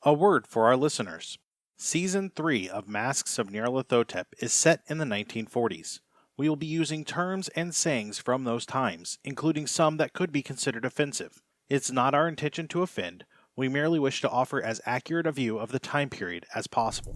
A word for our listeners. Season 3 of Masks of Nyarlathotep is set in the 1940s. We will be using terms and sayings from those times, including some that could be considered offensive. It's not our intention to offend. We merely wish to offer as accurate a view of the time period as possible.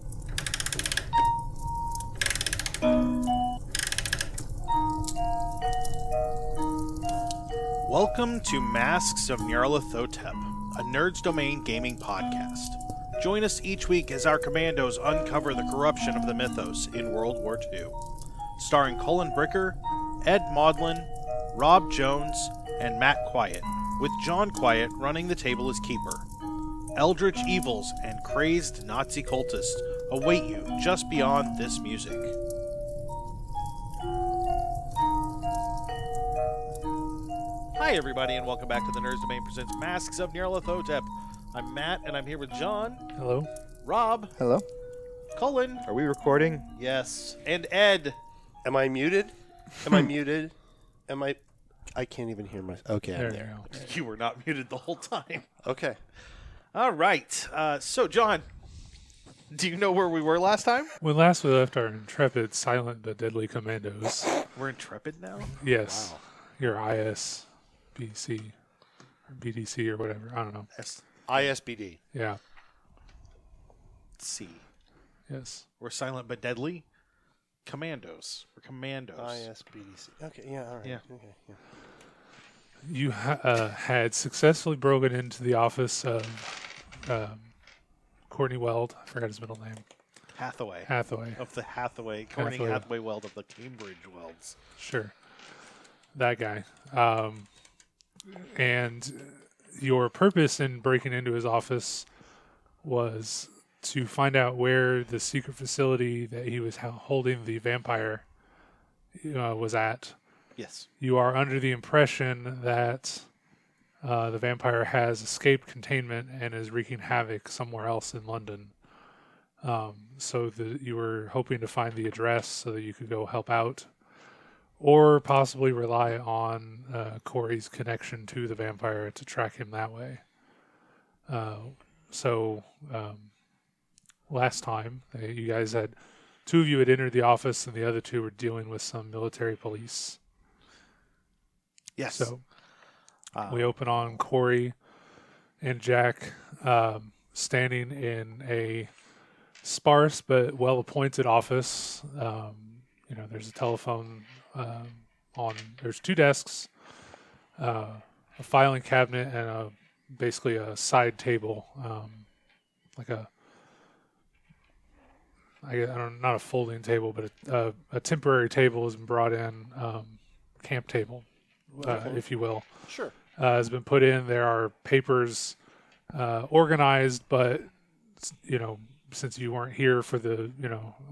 Welcome to Masks of Nyarlathotep, a Nerds Domain gaming podcast. Join us each week as our commandos uncover the corruption of the mythos in World War II. Starring Cullen Bricker, Ed Maudlin, Rob Jones, and Matt Quiett, with John Quiett running the table as keeper. Eldritch evils and crazed Nazi cultists await you just beyond this music. Hi everybody, and welcome back to the Nerds Domain Presents Masks of Nyarlathotep. I'm Matt, and I'm here with John. Hello. Rob. Hello. Cullen. Are we recording? Yes. And Ed. Am I muted? Am I muted? I can't even hear myself. Okay, I'm there. You were not muted the whole time. Okay. All right. So, John, do you know where we were last time? When last we left our intrepid, silent but deadly commandos. We're intrepid now? Yes. Wow. Your ISBC or BDC or whatever. I don't know. ISBD. Yeah. C. Yes. We're silent but deadly. Commandos. We're commandos. ISBDC. Okay, yeah, all right. Yeah. Okay, yeah. You had successfully broken into the office of Courtney Weld. I forgot his middle name. Hathaway. Of the Courtney Hathaway Weld of the Cambridge Welds. Sure. That guy. And your purpose in breaking into his office was to find out where the secret facility that he was holding the vampire was at. Yes. You are under the impression that the vampire has escaped containment and is wreaking havoc somewhere else in London. So you were hoping to find the address so that you could go help out, or possibly rely on Kauri's connection to the vampire to track him that way. Last time, you guys had, two of you had entered the office and the other two were dealing with some military police. Yes. So we open on Kauri and Jack standing in a sparse but well-appointed office. There's a telephone there's two desks, a filing cabinet, and basically a side table, not a folding table, but a temporary table has been brought in, camp table, if you will. Sure. Has been put in. There are papers organized, but since you weren't here for the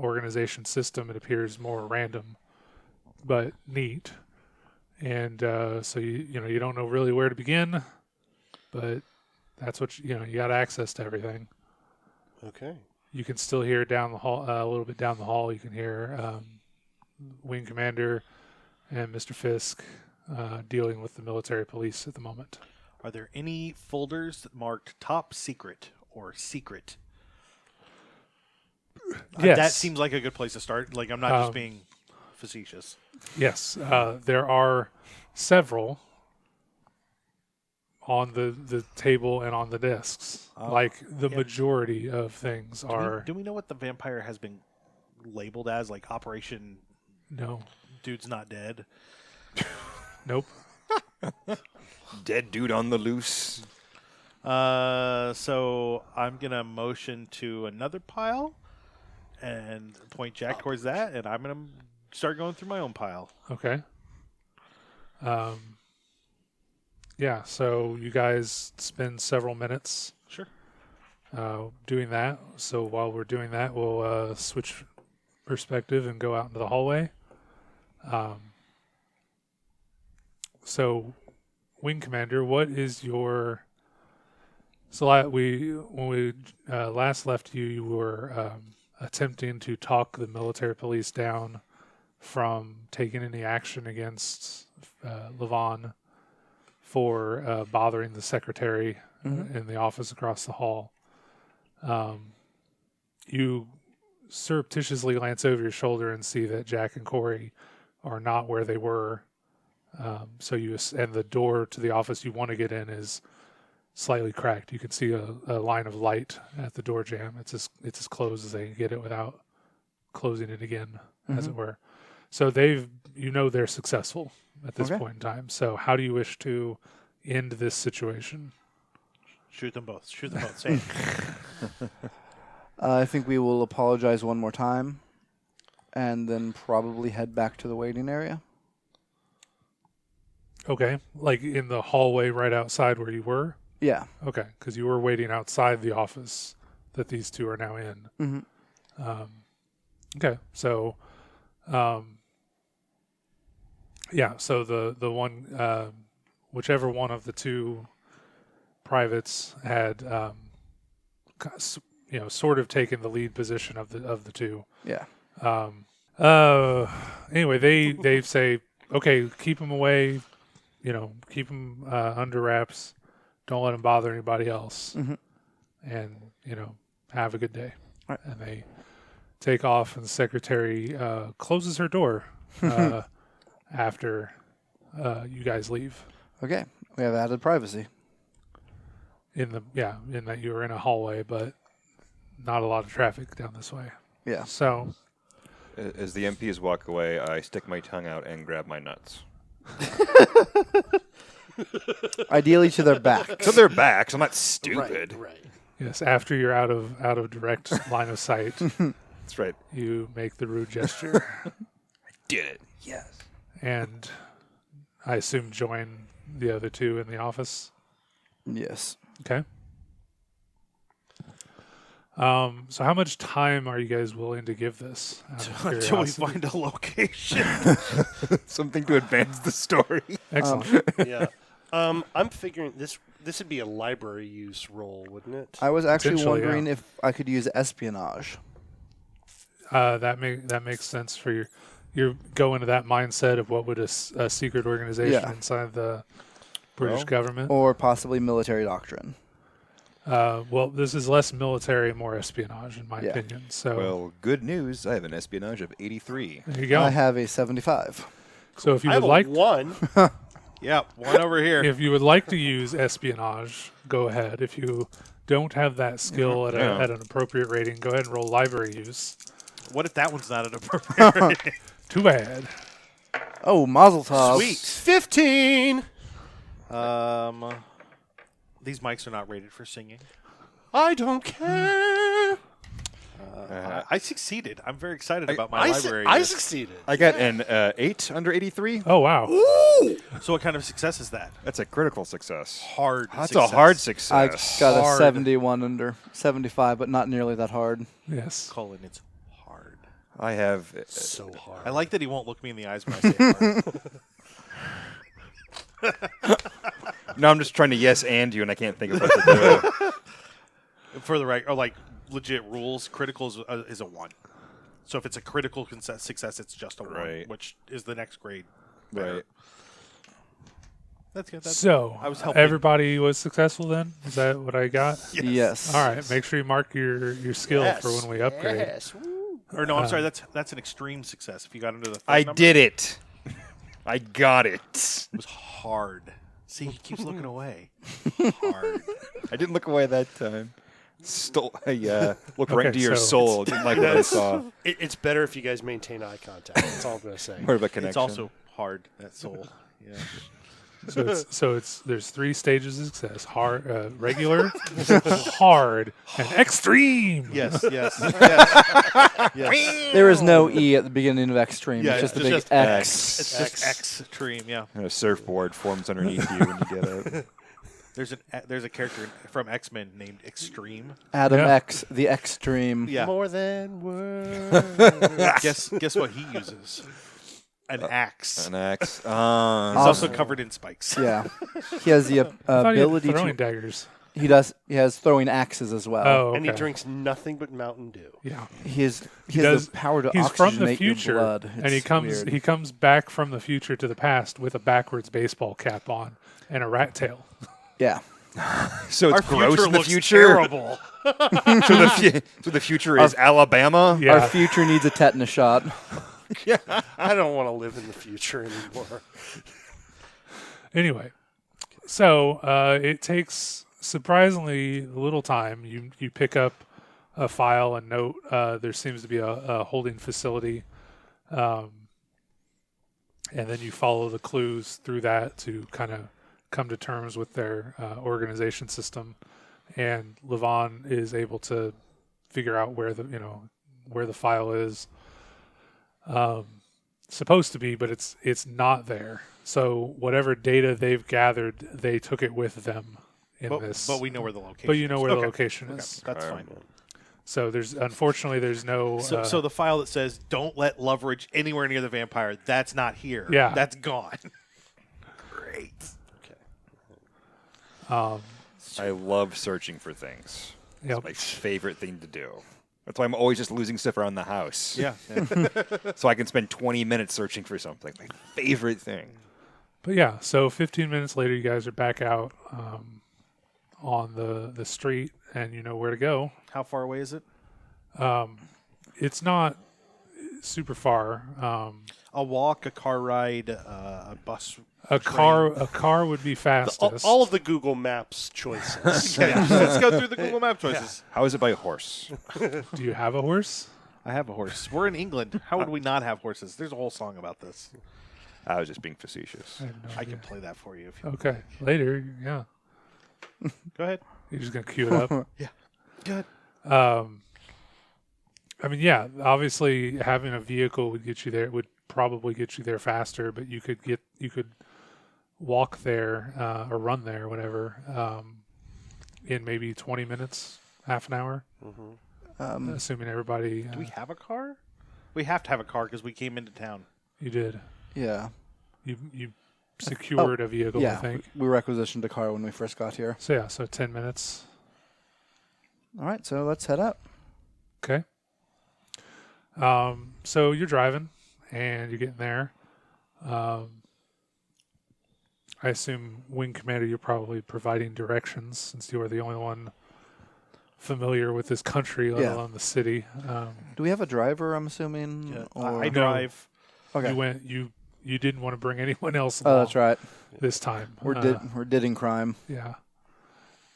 organization system, it appears more random, but neat. And so you don't know really where to begin, but that's what you got access to everything. Okay. You can still hear down the hall, a little bit down the hall. You can hear Wing Commander and Mr. Fisk dealing with the military police at the moment. Are there any folders marked top secret or secret? Yes. That seems like a good place to start. Like, I'm not just being facetious. Yes. There are several on the table and on the desks. Majority of things are... Do we know what the vampire has been labeled as? Like Operation... No. Dude's not dead? Nope. Dead dude on the loose. So I'm going to motion to another pile and point Jack towards that, and I'm going to start going through my own pile. Okay. Yeah, so you guys spend several minutes doing that. So while we're doing that, we'll switch perspective and go out into the hallway. So, Wing Commander, what is your... So when we last left you, you were attempting to talk the military police down from taking any action against Levon for bothering the secretary in the office across the hall. You surreptitiously glance over your shoulder and see that Jack and Kauri are not where they were. And the door to the office you want to get in is slightly cracked. You can see a line of light at the door jamb. It's as closed as they can get it without closing it again, as it were. So they're successful at this point in time. So how do you wish to end this situation? Shoot them both. Same. I think we will apologize one more time and then probably head back to the waiting area. Okay. Like in the hallway right outside where you were? Yeah. Okay. Because you were waiting outside the office that these two are now in. Mm-hmm. Okay. So, so the one, whichever one of the two privates had, sort of taken the lead position of the two. Yeah. Anyway, they say, okay, keep them away, keep them under wraps. Don't let them bother anybody else. Mm-hmm. And, have a good day. Right. And they take off, and the secretary closes her door after you guys leave. Okay. We have added privacy. In that you were in a hallway, but not a lot of traffic down this way. Yeah. So, As the MPs walk away, I stick my tongue out and grab my nuts. Ideally to their back. To their backs. I'm not stupid. Right. yes, after you're out of direct line of sight, That's right. you make the rude gesture, Did it. Yes. and I assume join the other two in the office. Yes. Okay. So how much time are you guys willing to give this? Out of Until we curiosity? find a location. Something to advance the story. Excellent. Yeah. I'm figuring this would be a library use role, wouldn't it? I was actually Potentially, wondering yeah. if I could use espionage. That makes sense for you're going to that mindset of what would a secret organization Yeah. inside the British government. Or possibly military doctrine. Well, this is less military, more espionage, in my Yeah. opinion. So Well, good news. I have an espionage of 83. there you go. I have a 75. So if you I would have like, a 1. Yeah, one over here. if you would like to use espionage, go ahead. If you don't have that skill at Yeah. at an appropriate rating, go ahead and roll library use. What if that one's not an appropriate rating? Too bad. Oh, Mazel Tov. Sweet. 15. These mics are not rated for singing. I don't care. I succeeded. I'm very excited about my I library. succeeded. I got an 8 under 83. Oh wow. So what kind of success is that? That's a critical success. Hard. That's success. a hard I success. got Hard. a 71 under 75, but not nearly that hard. Yes. Cullen, it's hard. I have. So hard. I like that he won't look me in the eyes when I say hard. No, I'm just trying to yes and you, and I can't think of what to do. For the right, or like legit rules, critical is a 1. So if it's a critical success, it's just a 1, Right. which is the next grade. better. Right. That's good. That's So I was helping. everybody was successful then? Is that what I got? Yes. All right. Make sure you mark your skill for when we upgrade. Yes. Woo. Or no, I'm sorry. That's an extreme success. If you got into the third I number, did it. I got it. It was hard. See, he keeps looking away. Hard. I didn't look away that time. I looked right Okay, into your so soul. Didn't like what I saw. It's better if you guys maintain eye contact. That's all I'm going to say. More of a connection. It's also hard. That soul. Yeah. So there's 3 stages of success: hard, regular, hard, and extreme. Yes. Yes. Yes. Yes. There is no E at the beginning of extreme. Yeah, it's just it's a big just X. It's just extreme. Yeah. And a surfboard forms underneath you when you get out. There's a character from X-Men named Extreme. Adam Yeah. X, the extreme. Yeah. More than words. Guess what he uses? An axe. An axe. He's also covered in spikes. Yeah. He has the I thought you had ability throwing to. daggers. He has throwing axes as well. Oh, okay. And he drinks nothing but Mountain Dew. Yeah. He has does- the power to He's oxygenate from the your future, blood. and he It's comes weird. back from the future to the past with a backwards baseball cap on and a rat tail. Yeah. So Our it's gross future in the looks future. terrible. So the future is Alabama. Yeah. Our future needs a tetanus shot. I don't want to live in the future anymore. Anyway, so it takes surprisingly little time. You pick up a file and note there seems to be a holding facility, and then you follow the clues through that to kind of come to terms with their organization system. And Levon is able to figure out where the file is supposed to be, but it's not there. So whatever data they've gathered, they took it with them in this. But we know where the location. But you know is. where Okay. the location is. That's fine. So unfortunately there's no. So the file that says "Don't let Loveridge anywhere near the vampire," that's not here. Yeah. That's gone. Great. I love searching for things. Yep. It's my favorite thing to do. That's why I'm always just losing stuff around the house. Yeah. So I can spend 20 minutes searching for something. My favorite thing. But yeah, so 15 minutes later, you guys are back out on the street, and you know where to go. How far away is it? It's not super far. A walk, a car ride, a bus. A car would be fastest. All of the Google Maps choices. Yeah, let's go through the Google Map choices. How is it by horse? Do you have a horse? I have a horse. We're in England. How would we not have horses? There's a whole song about this. I was just being facetious. I have no I idea. can play that for you. If you Okay, later. Yeah, Go ahead. you're just gonna cue it up. Good. I mean, yeah, obviously having a vehicle would get you there. Would probably get you there faster, but you could walk there or run there, whatever, in maybe 20 minutes, half an hour, assuming everybody. Do we have a car? We have to have a car because we came into town. You did. Yeah. You secured a vehicle, I Yeah. think. We requisitioned a car when we first got here. So yeah, so 10 minutes. All right, so let's head up. Okay. So you're driving and you're getting there. I assume, Wing Commander, you're probably providing directions since you are the only one familiar with this country, let Yeah. alone the city. Do we have a driver, I'm assuming? Yeah, or... I drive. Okay. You didn't want to bring anyone else along Oh, that's right. this time. We're didding crime. Yeah.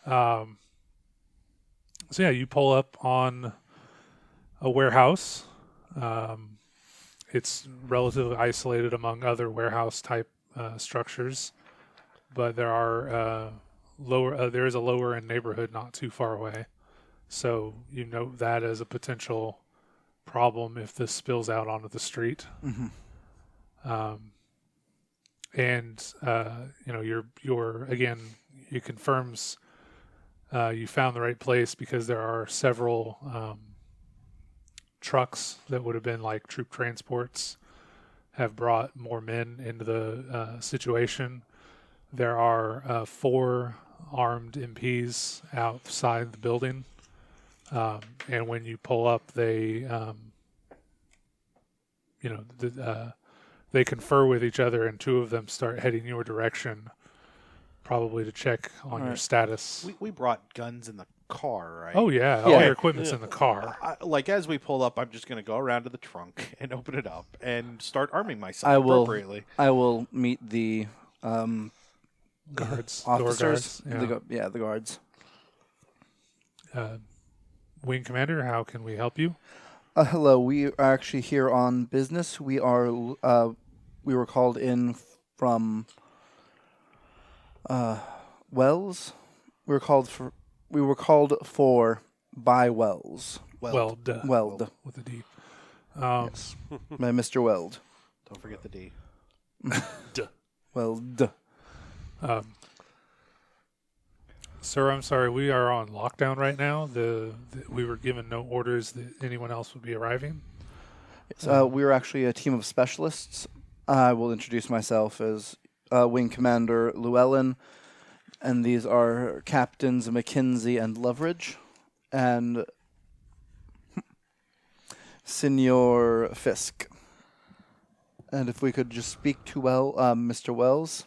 So yeah, you pull up on a warehouse. It's relatively isolated among other warehouse type structures, but there are there is a lower end neighborhood not too far away. So you note that as a potential problem if this spills out onto the street. Mm-hmm. You're again, it confirms you found the right place because there are several trucks that would have been like troop transports have brought more men into the situation. There are 4 armed MPs outside the building, and when you pull up, they they confer with each other, and 2 of them start heading your direction, probably to check on your status. We brought guns in the car, right? Oh yeah, all Yeah. your equipment's in the car. Like as we pull up, I'm just going to go around to the trunk and open it up and start arming myself I will. appropriately. I will meet the Guards, door officers. guards. The guards. Wing Commander, how can we help you? Hello, we are actually here on business. We are. We were called in from Wells. We were called for by Wells. Weld. Weld. With a D. Yes. By Mr. Weld. Don't forget the D. Weld. Sir, I'm sorry. We are on lockdown right now. We were given no orders that anyone else would be arriving. We are actually a team of specialists. I will introduce myself as Wing Commander Llewellyn, and these are Captains McKenzie and Loveridge, and Senor Fisk. And if we could just speak to Mr. Wells.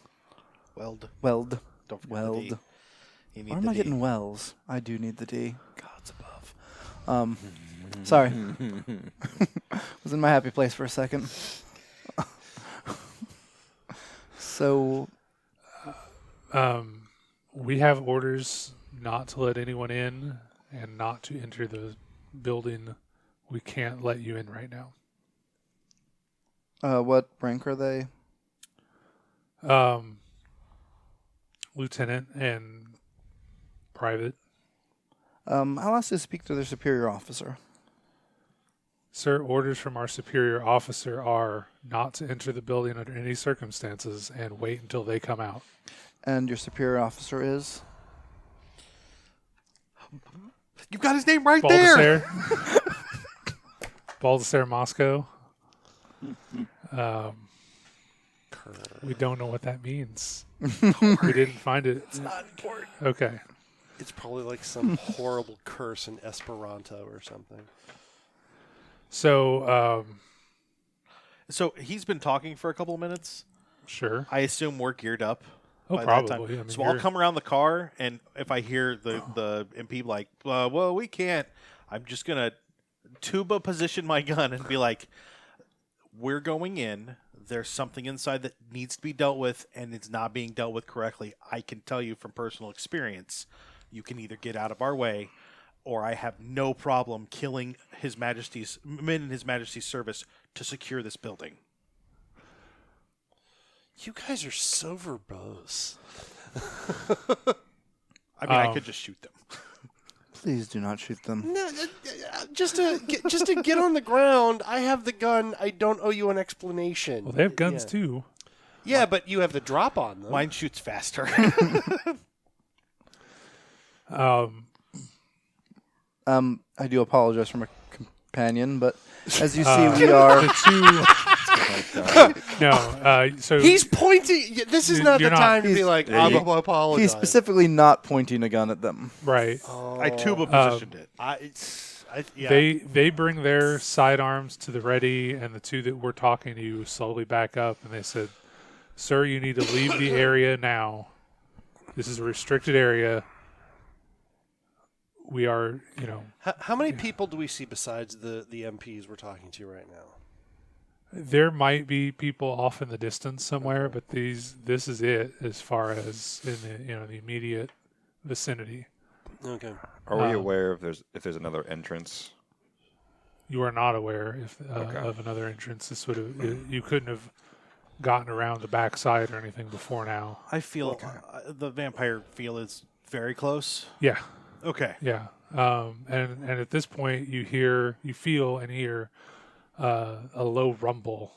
Weld. Weld. Don't forget Weld. the D. You need Why am the I D. getting Wells? I do need the D. God's above. Sorry. Was in my happy place for a second. So, We have orders not to let anyone in and not to enter the building. We can't let you in right now. what rank are they? Lieutenant and private. I'll ask you to speak to their superior officer. Sir, orders from our superior officer are not to enter the building under any circumstances and wait until they come out. And your superior officer is? You got his name right there. Baldassare. Baldassare Moscow. We don't know what that means. We didn't find it. It's not important. Okay. It's probably like some horrible curse in Esperanto or something. So, So he's been talking for a couple of minutes. sure. I assume we're geared up. Oh, by that time. probably. I mean, So I'll come around the car, and if I hear the MP like, well, we can't, I'm just going to tuba position my gun and be like, we're going in. There's something inside that needs to be dealt with, and it's not being dealt with correctly. I can tell you from personal experience, you can either get out of our way, or I have no problem killing His Majesty's men in His Majesty's service to secure this building. You guys are so verbose. I mean, I could just shoot them. Please do not shoot them. No, just to get on the ground. I have the gun. I don't owe you an explanation. Well, they have guns too. Yeah, but you have the drop on them. Mine shoots faster. I do apologize for my companion, but as you see, we are. So He's pointing. This is not the you're not- time to be like, I apologize. He's specifically not pointing a gun at them. right. I tuba positioned it. Yeah. They bring their sidearms to the ready, and the two that were talking to you slowly back up, and they said, "Sir, you need to leave the area now. This is a restricted area. We are, How many people do we see besides the MPs we're talking to right now? there might be people off in the distance somewhere, but this is it as far as in the immediate vicinity. Okay. Are we aware if there's another entrance? You are not aware Okay. of another entrance. This would have you couldn't have gotten around the backside or anything before now. I feel the vampire feel is very close. Yeah. Okay. Yeah, and at this point, you feel and hear a low rumble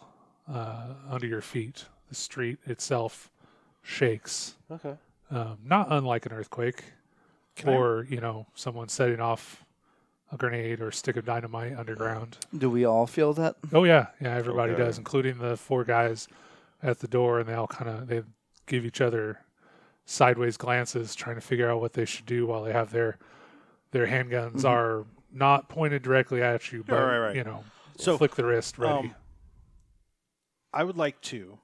under your feet. The street itself shakes, Okay. not unlike an earthquake, or someone setting off a grenade or stick of dynamite underground. Do we all feel that? Oh yeah, everybody Okay. does, including the four guys at the door, and they all they give each other sideways glances, trying to figure out what they should do while they have their handguns are not pointed directly at you, but Right. So, flick the wrist ready. I would like to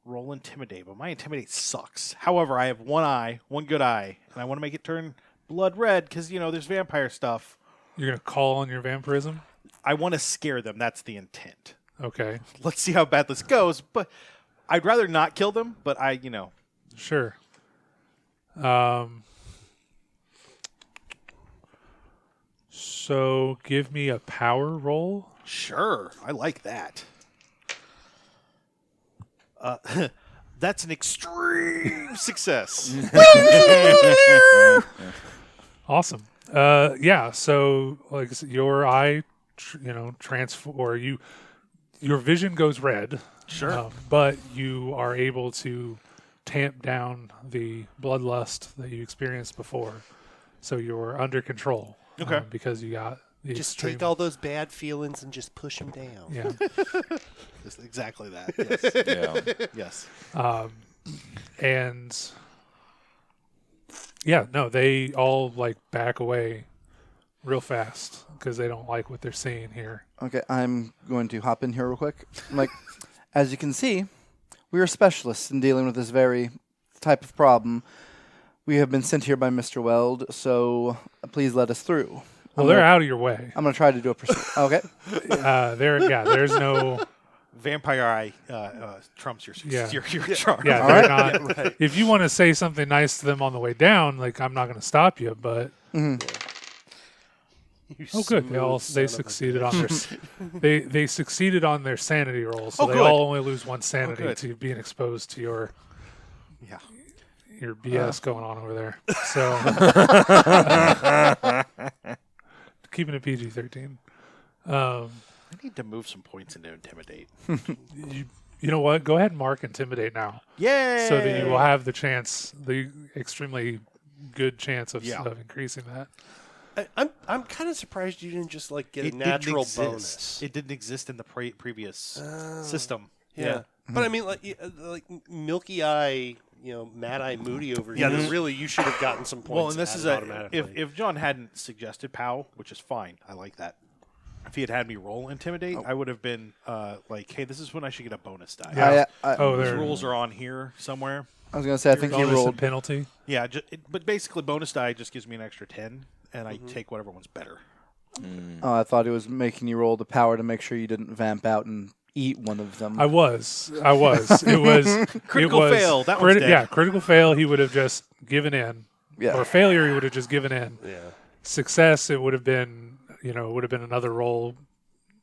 roll intimidate, but my intimidate sucks. However, I have one good eye, and I want to make it turn blood red because there's vampire stuff. You're gonna call on your vampirism. I want to scare them. That's the intent. Okay, Let's see how bad this goes. But I'd rather not kill them. But sure. So give me a power roll. Sure, I like that. That's an extreme success. Awesome. Yeah. So, like I said, your eye, your vision goes red. Sure. But you are able to tamp down the bloodlust that you experienced before, so you're under control. Okay. Because you got the Just extreme, take all those bad feelings and just push them down. Yeah. It's exactly that. Yes. Yeah. Yes. And yeah, no, they all back away real fast because they don't like what they're seeing here. Okay, I'm going to hop in here real quick. As you can see, we are specialists in dealing with this very type of problem. We have been sent here by Mr. Weld, so please let us through. Well, they're out of your way. I'm going to try to do a okay. There's no. Vampire eye trumps your charm. Yeah, All they're right. not. Right. If you want to say something nice to them on the way down, like I'm not going to stop you, but You oh, good, they smooth son of a succeeded on bitch. their they succeeded on their sanity rolls, so Oh, they good. all only lose one sanity good. to being exposed to your Yeah. BS going on over there. So keeping it PG-13. I need to move some points into intimidate. You know what? Go ahead and mark intimidate now, Yay! so that you will have the chance, the extremely good chance of increasing that. I'm kind of surprised you didn't just like get It a natural didn't bonus. exist. It didn't exist in the previous system. Yeah. But I mean, like Milky Eye, Mad Eye Moody over here. this- Really, you should have gotten some points. Well, and this is automatically. if John hadn't suggested POW, which is fine, I like that. If he had had me roll intimidate, I would have been like, hey, this is when I should get a bonus die. Yeah. I These there rules are on here somewhere. was going to say, I think he bonus and rolled. penalty. Yeah, but basically bonus die just gives me an extra 10, and I take whatever one's better. Oh, I thought he was making you roll the power to make sure you didn't vamp out and eat one of them. I was. It was Critical fail. That one's dead. Yeah, critical fail. He would have just given in. Yeah. Or failure, he would have just given in. yeah. Success, it would have been, another roll,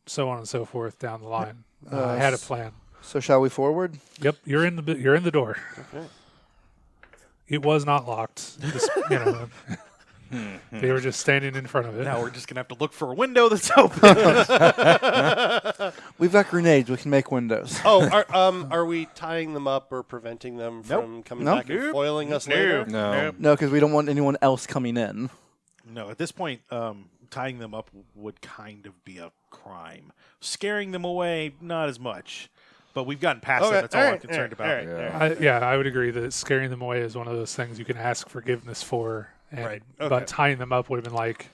so on and so forth down the line. I had a plan. So shall we forward? Yep, you're in the door. Okay. It was not locked. Just, they were just standing in front of it. Now we're just gonna have to look for a window that's open. We've got grenades. We can make windows. Oh, are we tying them up or preventing them from coming Nope. back and Nope. foiling us Nope. later? No. No, because we don't want anyone else coming in. No, at this point, tying them up would kind of be a crime. Scaring them away, not as much. But we've gotten past Okay, that. That's all all I'm right, concerned all right, about. all right. I would agree that scaring them away is one of those things you can ask forgiveness for. And, Right, okay. But tying them up would have been like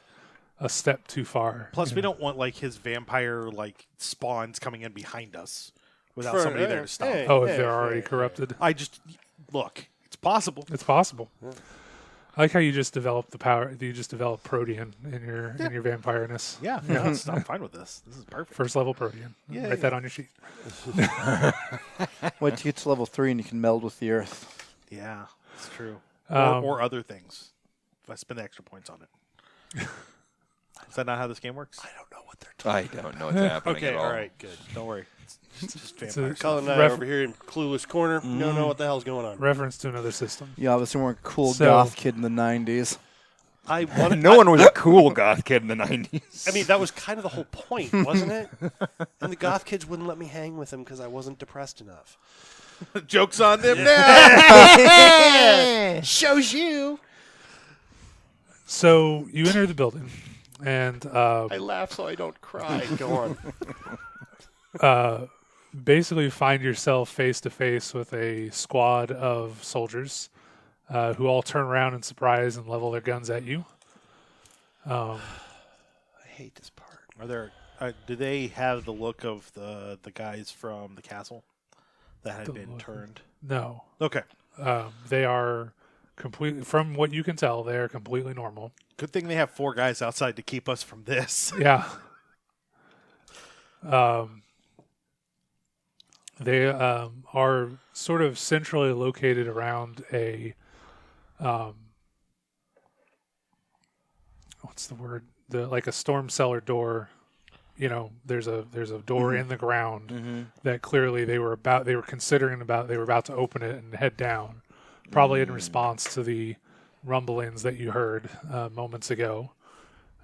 a step too far. Plus, we don't want like his vampire spawns coming in behind us without For- somebody there to stop. hey. Oh, if they're already corrupted. I just look. It's possible. It's possible. I like how you just develop the power. You just develop Protean in your vampireness. Yeah, no, I'm fine with this. This is perfect. First level Protean. Yeah, Write that on your sheet. Wait till you get to level 3 and you can meld with the earth. Yeah, it's true. Um, or other things. If I spend the extra points on it. Is that not how this game works? I don't know what they're talking I don't know what's happening Okay, at all. all right, good. Don't worry. It's just It's vampire. a- Cullen and I are over here in clueless corner. We don't know what the hell's going on. Reference to another system. You obviously weren't a cool So- goth kid in the 90s. I wanted, No one was a cool goth kid in the 90s. I mean, that was kind of the whole point, wasn't it? And the goth kids wouldn't let me hang with them because I wasn't depressed enough. Joke's on them now. Shows you. So you enter the building, and I laugh so I don't cry. Go on. basically find yourself face to face with a squad of soldiers who all turn around in surprise and level their guns at you. I hate this part. Are there? Do they have the look of the guys from the castle that had The been look. turned? No, Okay. they are completely. From what you can tell, they are completely normal. Good thing they have 4 guys outside to keep us from this. Yeah. They are sort of centrally located around a what's the word? Like a storm cellar door. There's a door in the ground that clearly they were about to open it and head down, probably in response to the rumblings that you heard moments ago.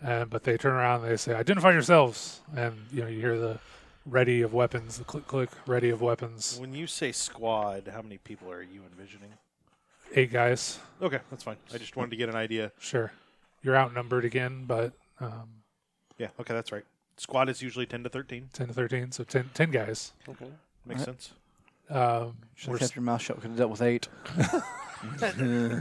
But they turn around and they say, "Identify yourselves," and you hear the ready of weapons, the click click, ready of weapons. When you say squad, how many people are you envisioning? 8 guys. Okay, that's fine. I just wanted to get an idea. Sure, you're outnumbered again, but Yeah, okay, that's right. Squad is usually 10 to 13. 10 to 13, so 10 guys. Okay, makes sense. Should have kept your mouth shut. Could have dealt with 8.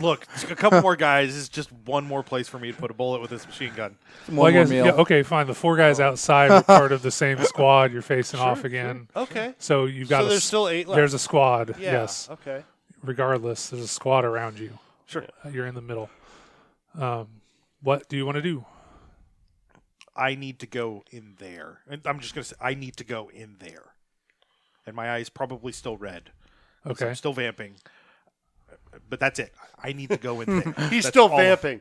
Look, a couple more guys is just one more place for me to put a bullet with this machine gun. Well, I guess, yeah, okay, fine. The 4 guys outside were part of the same squad. You're facing off again. Okay. So you've got So there's still 8 left. There's a squad. Yeah. Yes. Okay. Regardless, there's a squad around you. Sure. You're in the middle. What do you want to do? I need to go in there. And I'm just going to say, I need to go in there. And my eye's probably still red. Okay. I'm still vamping. But that's it. I need to go in there. He's That's still all- vamping.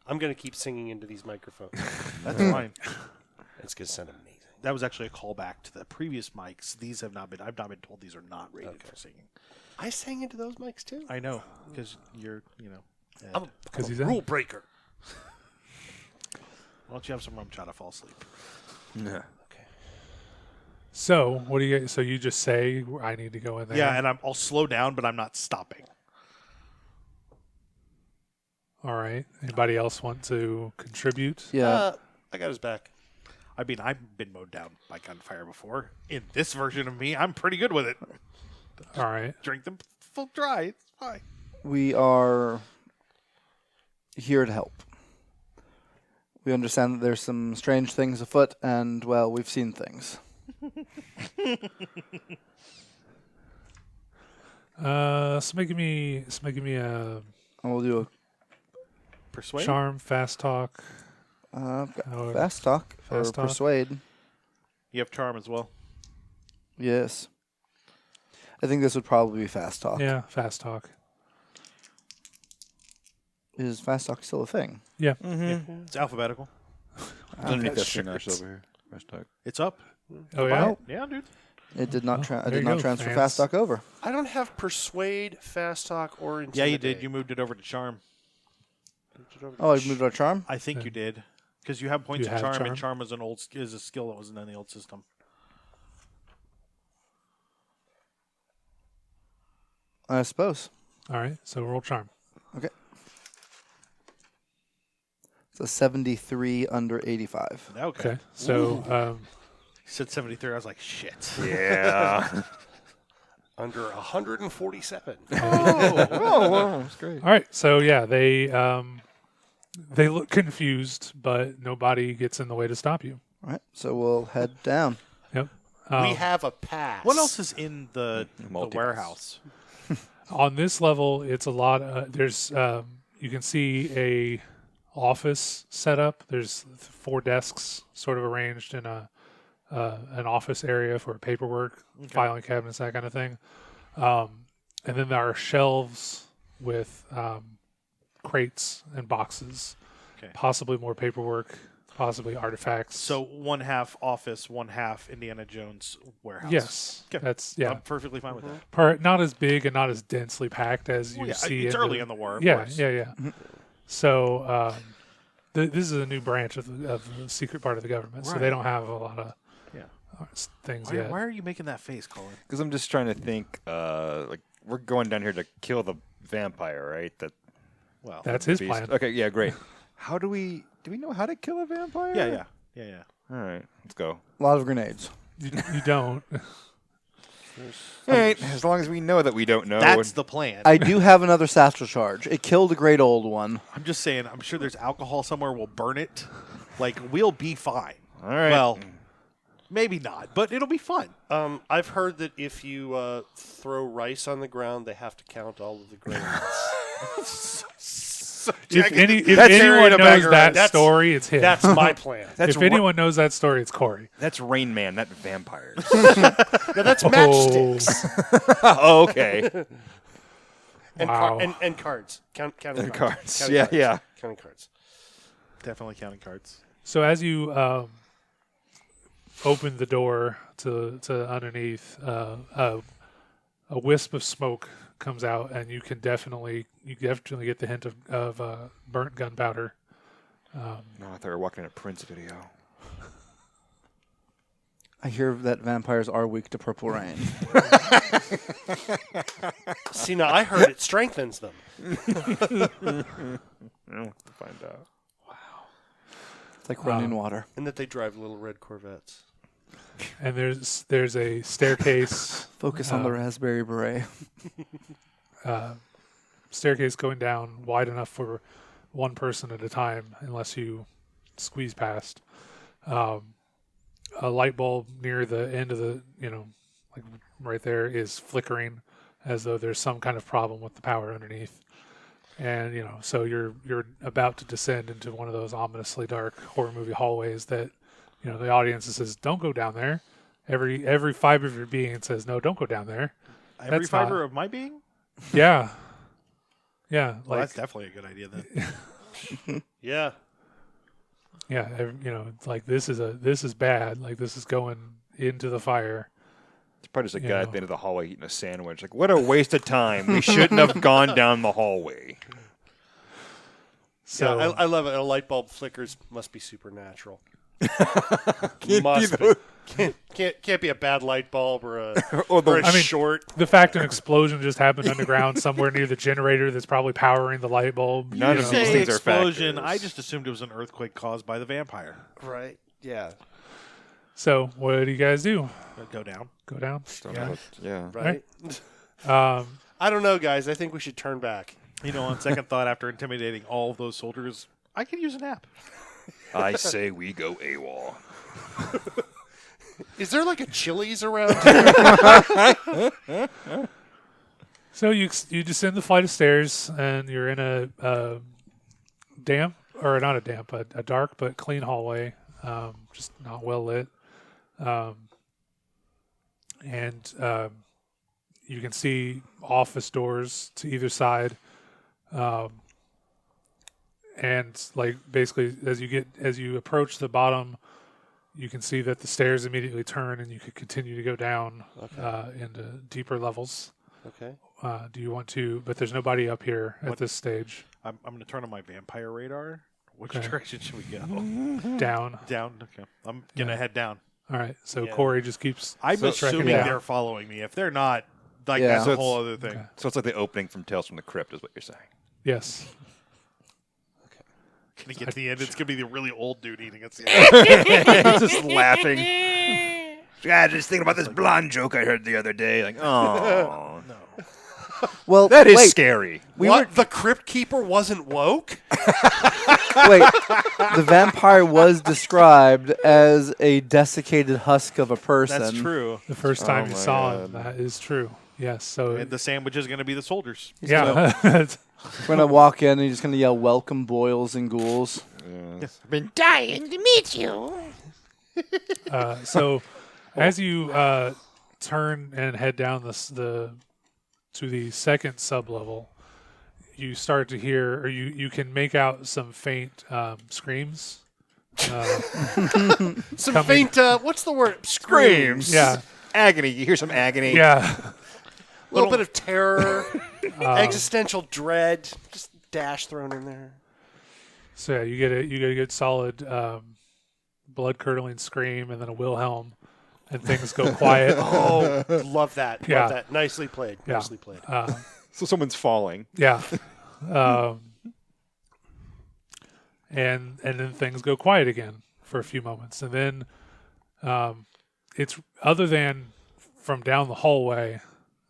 I'm going to keep singing into these microphones. That's fine. It's going to sound amazing. That was actually a callback to the previous mics. These have not been. I've not been told these are not rated for singing. I sang into those mics too. I know because you're, Ed. I'm Because he's a in. rule breaker. Why don't you have some rum try to fall asleep? Yeah. So what do you? So you just say I need to go in there. Yeah, and I'll slow down, but I'm not stopping. All right. Anybody else want to contribute? Yeah. I got his back. I mean, I've been mowed down by gunfire before. In this version of me, I'm pretty good with it. All right. Drink them full dry. It's fine. We are here to help. We understand that there's some strange things afoot, and, well, we've seen things. So give me a And we'll do Persuade? charm, fast talk. a Or- fast talk or Fast talk. persuade. You have charm as well. Yes. I think this would probably be fast talk. Yeah, fast talk. Is fast talk still a thing? Yeah. It's alphabetical. Underneath that sure string it's- over here. Fast talk. It's up. Oh yeah. Wow. Yeah, dude. It did not. Oh, I there did you not go, transfer fans. fast talk over. I don't have persuade, fast talk, or Yeah, intimidate. you did. You moved it over to charm. Oh, I moved our charm. I think Yeah. you did. Because you have points You of have charm, charm? and charm is a skill that wasn't in the old system. I suppose. All right. So roll charm. It's a 73 under 85. Okay. Okay. So You said 73. I was like, shit. Yeah. Under 147. Oh, that's great. all right. So yeah, they look confused, but nobody gets in the way to stop you. All right, so we'll head down. Yep. We have a pass. What else is in the Multi-pass. warehouse? On this level, it's a lot. There's you can see a office setup. There's 4 desks sort of arranged in an office area for paperwork, filing cabinets, that kind of thing. And then there are shelves with crates and boxes, Okay. possibly more paperwork, possibly artifacts. So 1/2 office, 1/2 Indiana Jones warehouse. yes, Okay. that's yeah. I'm perfectly fine with that. Not as big and not as densely packed as you Well, yeah, see. it's in early in the war. Of Yeah, course. yeah. So this is a new branch of the secret part of the government, so they Right. don't have a lot of Yeah. things Why, yet. why are you making that face, Cullen? Because I'm just trying to think. Like we're going down here to kill the vampire, right? Well, That's his beast. plan. Okay. Yeah. Great. How do we know how to kill a vampire? yeah. All right. Let's go. A lot of grenades. You don't. All right. As long as we know that we don't know. That's the plan. I do have another satchel charge. It killed a great old one. I'm just saying, I'm sure there's alcohol somewhere. We'll burn it. Like, we'll be fine. All right. Well, maybe not, but it'll be fun. I've heard that if you throw rice on the ground, they have to count all of the grains. If anyone carrying a bag knows of that rice. That's- story, it's him. That's my plan. that's if anyone knows that story, it's Kauri. that's Rain Man, not vampires. No, that's matchsticks Oh, okay. and, Wow. and cards. Counting And cards. cards. Counting Yeah, cards. yeah. Counting cards. Definitely counting cards. So as you open the door to underneath, a wisp of smoke comes out, and you definitely get the hint of burnt gunpowder. No, I thought we were walking in a Prince video. I hear that vampires are weak to purple rain. See, now I heard it strengthens them. We'll have to find out. It's like running water. And that they drive little red Corvettes. And there's a staircase. Focus on the raspberry beret. Staircase going down wide enough for one person at a time, unless you squeeze past. A light bulb near the end of the, like right there, is flickering. as though there's some kind of problem with the power underneath. And so you're about to descend into one of those ominously dark horror movie hallways that the audience says, "Don't go down there." Every fiber of your being says, "No, don't go down there." Every fiber of my being? Yeah. Yeah. Well, that's definitely a good idea then. Yeah. Yeah. It's like this is bad. Like this is going into the fire. It's probably just a guy at the end of the hallway eating a sandwich. Like, what a waste of time. We shouldn't have gone down the hallway. So Yeah, I love it. A light bulb flickers must be supernatural. Can't be a bad light bulb or a short. the fact an explosion just happened underground somewhere near the generator that's probably powering the light bulb. None of these things are explosion. factors. I just assumed it was an earthquake caused by the vampire. Right. Yeah. So what do you guys do? Go down. Go down? Yeah. Right. I don't know, guys. I think we should turn back. On second thought, after intimidating all of those soldiers, I could use a nap. I say we go AWOL. Is there like a Chili's around? So you descend the flight of stairs and you're in a dark but clean hallway, just not well lit, and you can see office doors to either side, and like basically as you approach the bottom, you can see that the stairs immediately turn and you could continue to go down into deeper levels. Okay. Do you want to? But there's nobody up here at this stage. I'm going to turn on my vampire radar. Which Okay. direction should we go? Down. Down. Okay. I'm going to head down. All right. So Yeah. Corey just keeps. I'm tracking assuming down. they're following me. If they're not, like Yeah. that's So a it's- whole other thing. Okay. So it's like the opening from Tales from the Crypt is what you're saying. Yes. Gonna get to the end. It's gonna be the really old dude eating it. Just laughing. Yeah, just thinking about this blonde joke I heard the other day. Like, oh, No. Well, that is wait, scary. The Crypt Keeper wasn't woke? wait. The vampire was described as a desiccated husk of a person. That's true. The first time you my saw him, God. that is true. Yes. So And the sandwich is gonna be the soldiers. yeah. We're gonna walk in and you're just gonna yell, "Welcome, boils and ghouls." Yes. Been dying to meet you. So as you turn and head down to the second sublevel, you start to hear, or you can make out some faint screams. Some Coming- faint, what's the word? Screams. Yeah. Agony. You hear some agony. Yeah. A little bit of terror, existential dread, just dash thrown in there. So yeah, you get a good solid blood curdling scream and then a Wilhelm, and things go quiet. Oh, love that. Yeah. Love that. Nicely played. Yeah. Nicely played. So someone's falling. Yeah. And then things go quiet again for a few moments. And then it's other than from down the hallway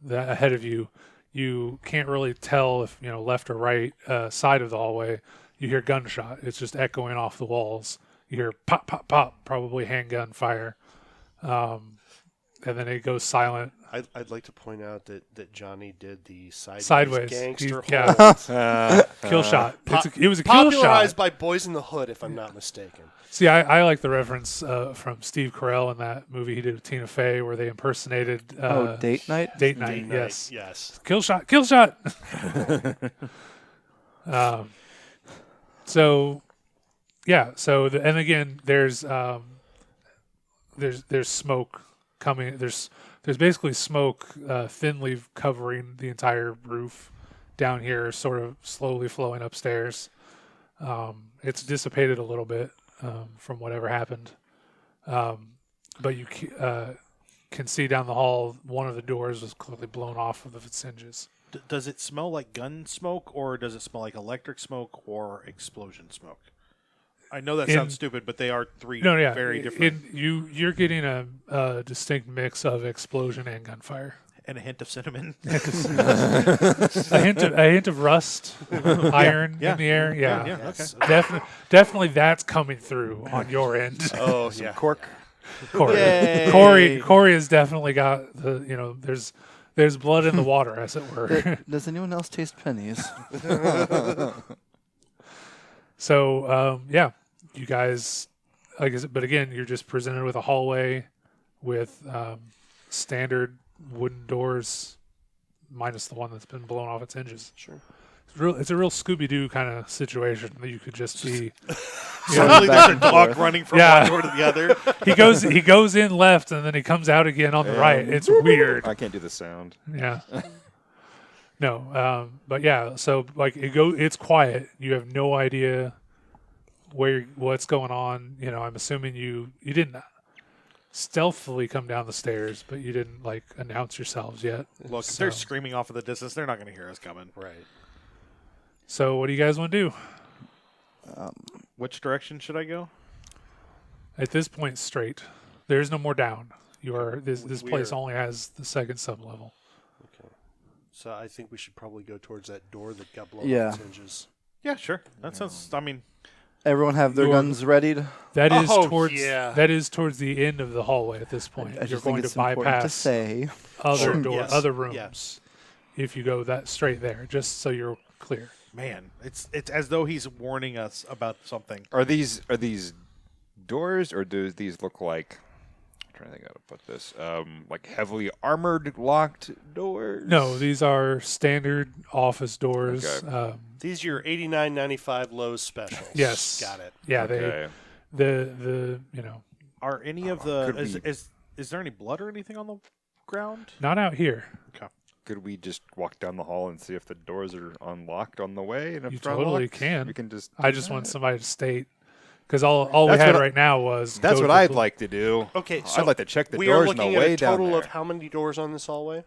that ahead of you, you can't really tell if, left or right side of the hallway. You hear gunshot. It's just echoing off the walls. You hear pop, pop, pop, probably handgun fire. And then it goes silent. I'd like to point out that Johnny did the Sideways. gangster Yeah. hold. Kill shot. It was a kill Popularized shot. by Boys in the Hood, if I'm not mistaken. See, I like the reference from Steve Carell in that movie he did with Tina Fey where they impersonated Date night. Date night. Date night, Yes. Yes. Kill shot. Kill shot. So, yeah. So, and again, there's smoke coming. There's basically smoke thinly covering the entire roof down here, sort of slowly flowing upstairs. It's dissipated a little bit from whatever happened, but you can see down the hall one of the doors was clearly blown off of its hinges. Does it smell like gun smoke, or does it smell like electric smoke or explosion smoke? I know that sounds stupid, but they are three very different. You're getting a distinct mix of explosion and gunfire. And a hint of cinnamon. a hint of rust, iron in the air. Yeah, Yes. Okay. Definitely that's coming through on your end. Oh, yeah. Cork. Corey. Yay. Corey has definitely got the there's There's blood in the water, as it were. Does anyone else taste pennies? So, yeah, you guys, but again, you're just presented with a hallway with standard wooden doors, minus the one that's been blown off its hinges. Sure. It's a real Scooby-Doo kind of situation that you could just be. Suddenly back there's a and dog forth. running from Yeah. one door to the other. He goes in left and then he comes out again on the right. It's weird. I can't do the sound. Yeah. No, but yeah. So like it's quiet. You have no idea what's going on. You know, I'm assuming you didn't stealthily come down the stairs, but you didn't like announce yourselves yet. Look, if they're screaming off of the distance, they're not going to hear us coming. Right. So what do you guys want to do? Which direction should I go? At this point, straight. There is no more down. You are this place We're- only has the second sublevel. Okay. So I think we should probably go towards that door that got blown Yeah. off its hinges. Yeah, sure. That sounds. I mean, Everyone have their guns readied. That is Oh, towards yeah. that is towards the end of the hallway at this point. I You're just going think to it's important to bypass say. other Yes. other rooms Yeah. if you go that straight there, just so you're clear. man, it's as though he's warning us about something. Are these doors, or do these look like? I'm trying to think how to put this. Like heavily armored locked doors. No, these are standard office doors. Okay. These are your $89.95 Lowe's specials. Yes. Got it. Yeah, Okay. the Are any of the Could we- is there any blood or anything on the ground? not out here. Okay. Could we just walk down the hall and see if the doors are unlocked on the way? And if You they're totally unlocked, can. We can just. I do just that? want somebody to state because all we That's had what I- right now was That's go what to I'd the- like to do. Okay, so I'd like to check the we are doors on the looking way at a down total there. of how many doors on this hallway?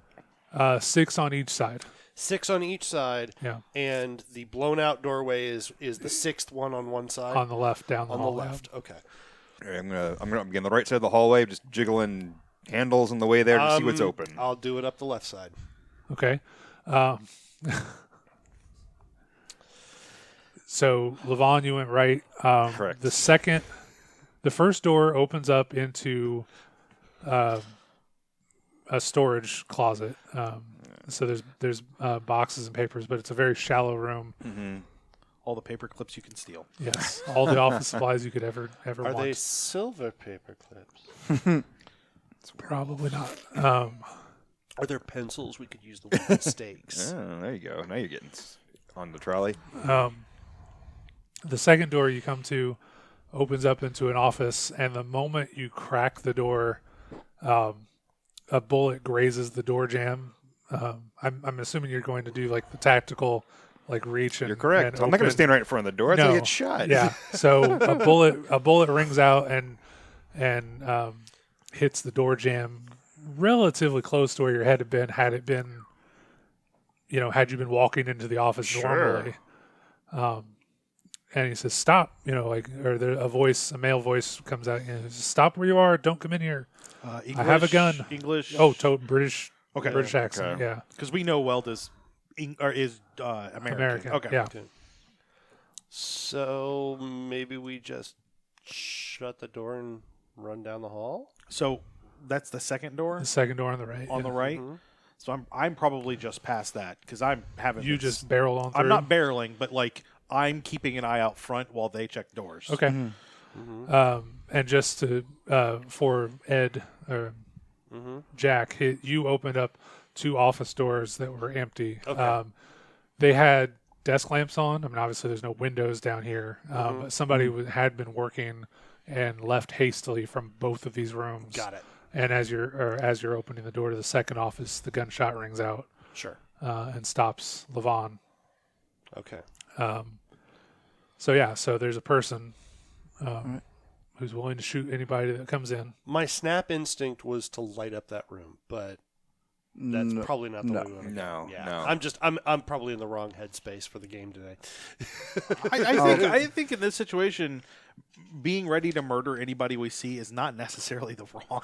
6 on each side. 6 on each side. Yeah, And the blown out doorway is the 6th one on one side. on the left down the on the hallway. left. Okay. Alright, I'm gonna be on the right side of the hallway, just jiggling handles on the way there to see what's open. I'll do it up the left side. Okay. So Levon, you went right. Correct. The first door opens up into a storage closet. So there's boxes and papers, but it's a very shallow room. All the paper clips you can steal. Yes, all the office supplies you could ever Are want. they silver paper clips? Probably not. Are there pencils we could use the wooden stakes? Oh, there you go. Now you're getting on the trolley. The second door you come to opens up into an office, and the moment you crack the door, a bullet grazes the door jamb. I'm assuming you're going to do like the tactical, like reach and You're correct. and I'm not going open. to stand right in front of the door. I No. get shot. Yeah. So a bullet rings out and hits the door jamb relatively close to where your head had been. Had it been, had you been walking into the office normally. And he says, "Stop!" A male voice comes out and says, "Stop where you are! Don't come in here." English, I have a gun. English. Oh, British. Okay. British accent. Okay. Yeah. because we know Weld is American. American. Okay. Yeah. So maybe we just shut the door and run down the hall? So that's the second door The second door on the right. on yeah. the right. Mm-hmm. So I'm probably just past that because I'm having. You this- just barreled on through. I'm not barreling, but like I'm keeping an eye out front while they check doors. Okay. And just to for Ed or Jack, you opened up 2 office doors that were empty. Okay. They had desk lamps on. I mean, obviously, there's no windows down here, but somebody had been working and left hastily from both of these rooms. Got it. And as you're opening the door to the second office, the gunshot rings out Sure. and stops Levon. Okay. So there's a person who's willing to shoot anybody that comes in. My snap instinct was to light up that room, but that's probably not the way we want to go. No, Yeah. no. I'm probably in the wrong headspace for the game today. I think in this situation, being ready to murder anybody we see is not necessarily the wrong.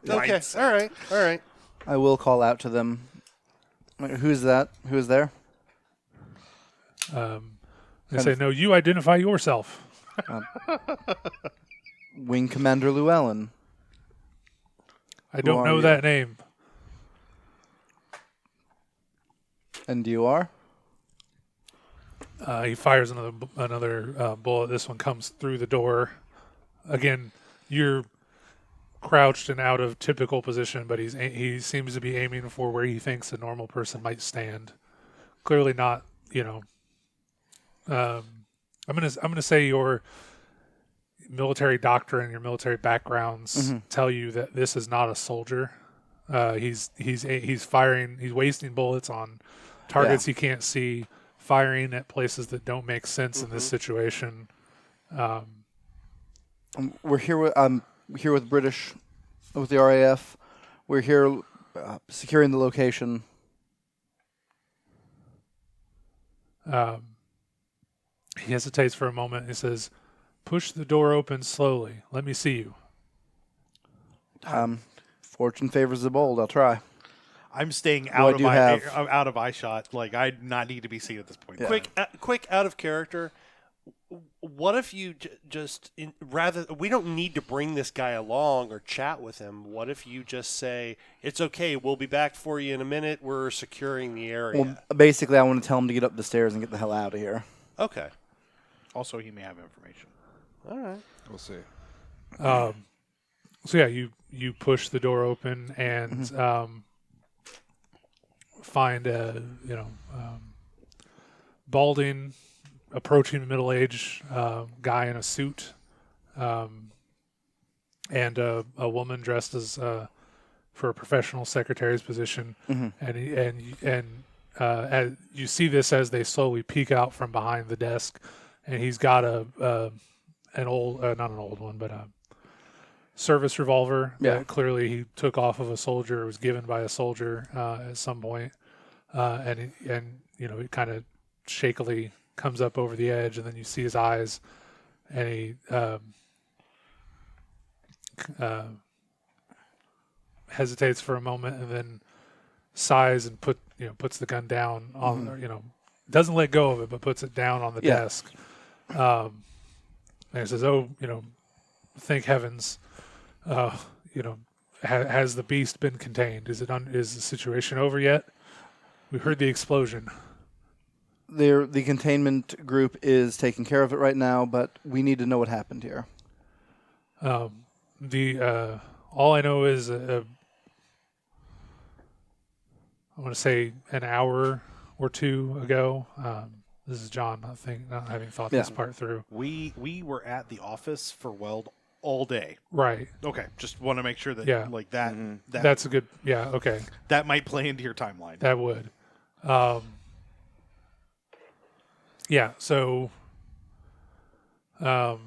Okay. mindset. All right. I will call out to them. Wait, who's that? Who is there? They say, "No, you identify yourself." Wing Commander Llewellyn. I don't are know you? that name. And you are? He fires another bullet. This one comes through the door. Again, you're crouched and out of typical position, but he seems to be aiming for where he thinks a normal person might stand. Clearly not, I'm gonna say your military doctrine, your military backgrounds tell you that this is not a soldier. He's firing. He's wasting bullets on targets he can't see, firing at places that don't make sense in this situation. We're here with British, with the RAF. We're here securing the location. He hesitates for a moment. He says, "Push the door open slowly. Let me see you." Fortune favors the bold. I'll try. I'm staying I out do out of eye shot. Like, I do not need to be seen at this point. Yeah. Quick, out of character. What if you we don't need to bring this guy along or chat with him. What if you just say, it's okay, we'll be back for you in a minute. We're securing the area. Well, basically, I want to tell him to get up the stairs and get the hell out of here. Okay. Also, he may have information. All right. We'll see. So yeah, you push the door open and find a balding, approaching middle age guy in a suit, and a woman dressed as for a professional secretary's position, and as you see this as they slowly peek out from behind the desk, and he's got an old, not an old one, but a service revolver that clearly he took off of a soldier, was given by a soldier at some point, and it kind of shakily comes up over the edge, and then you see his eyes, and he hesitates for a moment, and then sighs and puts the gun down on, doesn't let go of it, but puts it down on the desk. And he says, "Oh, thank heavens, has the beast been contained? Is the situation over yet? We heard the explosion." The containment group is taking care of it right now, but we need to know what happened here. All I know is I want to say an hour or two ago. This is John, not having thought this part through. We were at the office for Weld all day. Right. Okay, just want to make sure that that's a good. Yeah. Okay. That might play into your timeline. That would. Yeah. So. So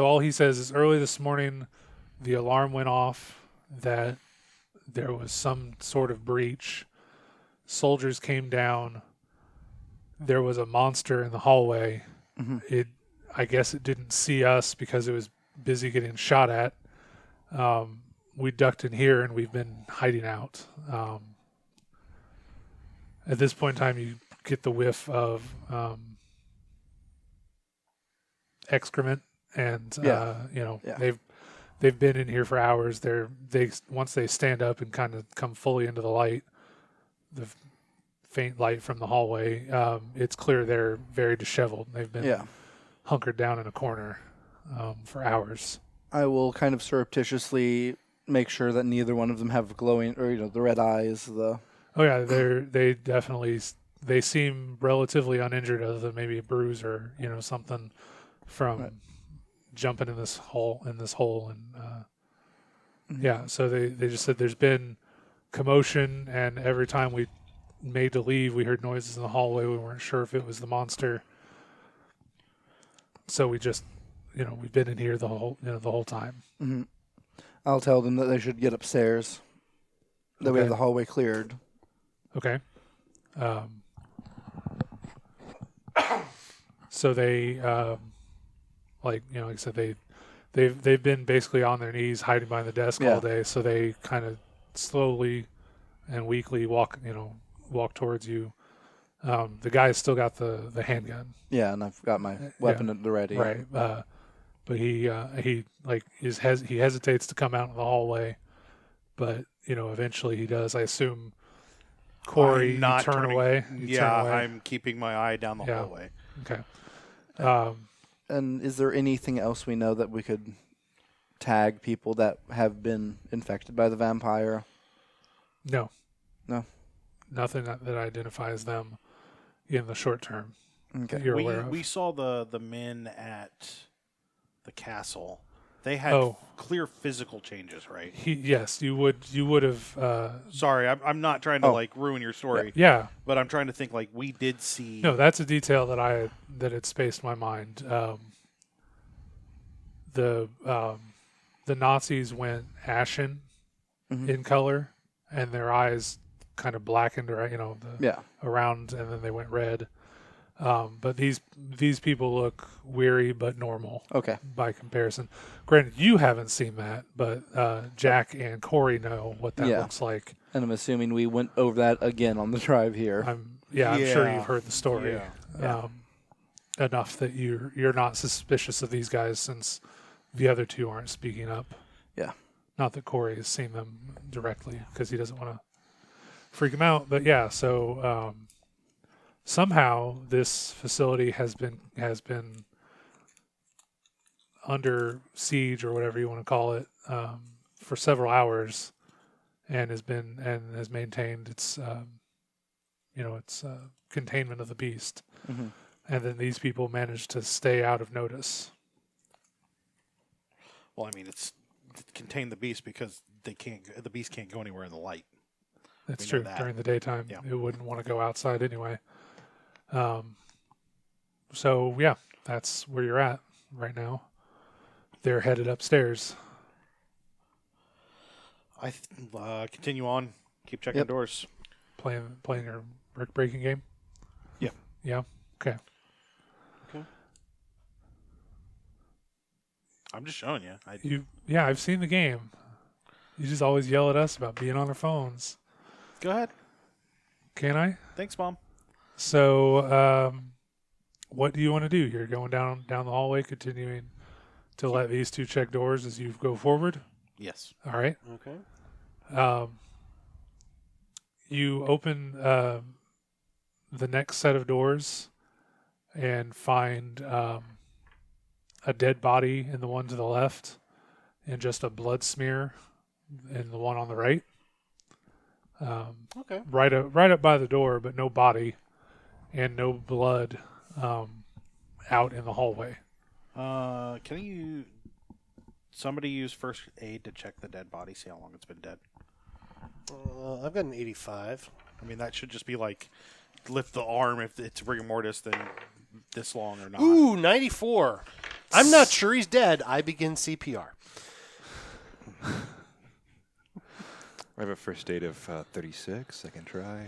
all he says is early this morning, the alarm went off that there was some sort of breach. Soldiers came down. There was a monster in the hallway. I guess it didn't see us because it was busy getting shot at. We ducked in here and we've been hiding out. At this point in time, you get the whiff of excrement, and they've been in here for hours. Once they stand up and kind of come fully into the light, the faint light from the hallway, it's clear they're very disheveled. They've been hunkered down in a corner for hours. I will kind of surreptitiously make sure that neither one of them have glowing or the red eyes. They seem relatively uninjured, other than maybe a bruise or something from jumping in this hole, and so they just said there's been commotion, and every time we made to leave, we heard noises in the hallway. We weren't sure if it was the monster, so we just we've been in here the whole time. I'll tell them that they should get upstairs, that we have the hallway cleared. Okay. So they like I said, they've been basically on their knees hiding behind the desk all day, so they kind of slowly and weakly walk towards you. The guy's still got the handgun. Yeah, and I've got my weapon at the ready. Right. But he hesitates to come out in the hallway, but eventually he does. I assume Kauri, I'm not you turn turning- away. Yeah, I'm keeping my eye down the Yeah. hallway. Okay. And is there anything else we know that we could tag people that have been infected by the vampire? No. No. Nothing that identifies them in the short term. Okay. That you're aware of. We saw the men at the castle. They had Oh. clear physical changes, right? Yes, you would have. Sorry, I'm not trying to like ruin your story, Yeah. but I'm trying to think like we did see. No, that's a detail that had spaced my mind. The Nazis went ashen in color, and their eyes kind of blackened, right? Around, and then they went red. But these people look weary but normal. Okay. By comparison. Granted, you haven't seen that, but Jack and Kauri know what that looks like. And I'm assuming we went over that again on the drive here. I'm sure you've heard the story Yeah. enough that you're not suspicious of these guys since the other two aren't speaking up. Yeah. Not that Kauri has seen them directly because he doesn't want to freak him out. But yeah, so somehow this facility has been under siege or whatever you want to call it for several hours, and has maintained its containment of the beast. Mm-hmm. And then these people managed to stay out of notice. Well, I mean, it's contain the beast because the beast can't go anywhere in the light. That's We know true. that. During the daytime, Yeah. it wouldn't want to go outside anyway. So yeah, that's where you're at right now. They're headed upstairs. I continue on. Keep checking Yep. doors. Playing your brick breaking game. Yeah. Yeah. Okay. I'm just showing you. I've seen the game. You just always yell at us about being on our phones. Go ahead. Can I? Thanks, Mom. So, what do you want to do? You're going down the hallway, continuing to let these two check doors as you go forward. Yes. All right. Okay. You open the next set of doors and find a dead body in the one to the left and just a blood smear in the one on the right. Okay. Right up by the door, but no body and no blood out in the hallway. Can somebody use first aid to check the dead body, see how long it's been dead? I've got an 85. I mean, that should just be like lift the arm if it's rigor mortis, then this long or not. Ooh, 94. I'm not sure he's dead. I begin CPR. I have a first aid of 36. I can try.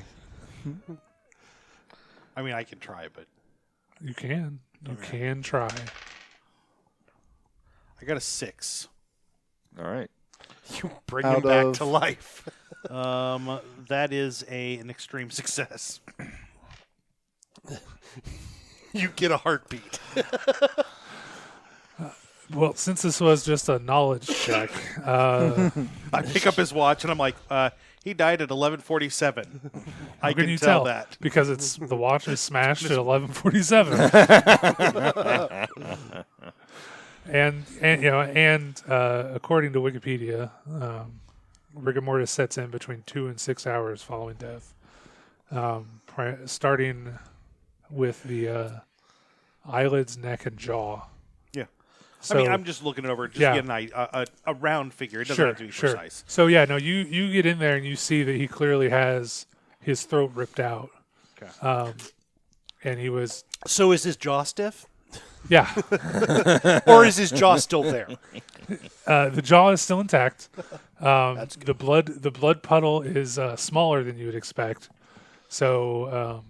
I mean, I can try, but You can can try. I got a 6. All right. You bring Out him back of- to life. That is an extreme success. You get a heartbeat. Well, since this was just a knowledge check, I pick up his watch and I'm like, he died at 11:47. I how can can you tell that. because the watch is smashed at 11:47. and according to Wikipedia, rigor mortis sets in between 2 and 6 hours following death, starting with the eyelids, neck, and jaw. Yeah. So, I mean, I'm just looking it over, just Yeah. getting a round figure. It doesn't have to be precise. So yeah, no, you get in there and you see that he clearly has his throat ripped out. Okay. And he was So is his jaw stiff? yeah. Or is his jaw still there? The jaw is still intact. That's good. The blood puddle is smaller than you would expect. So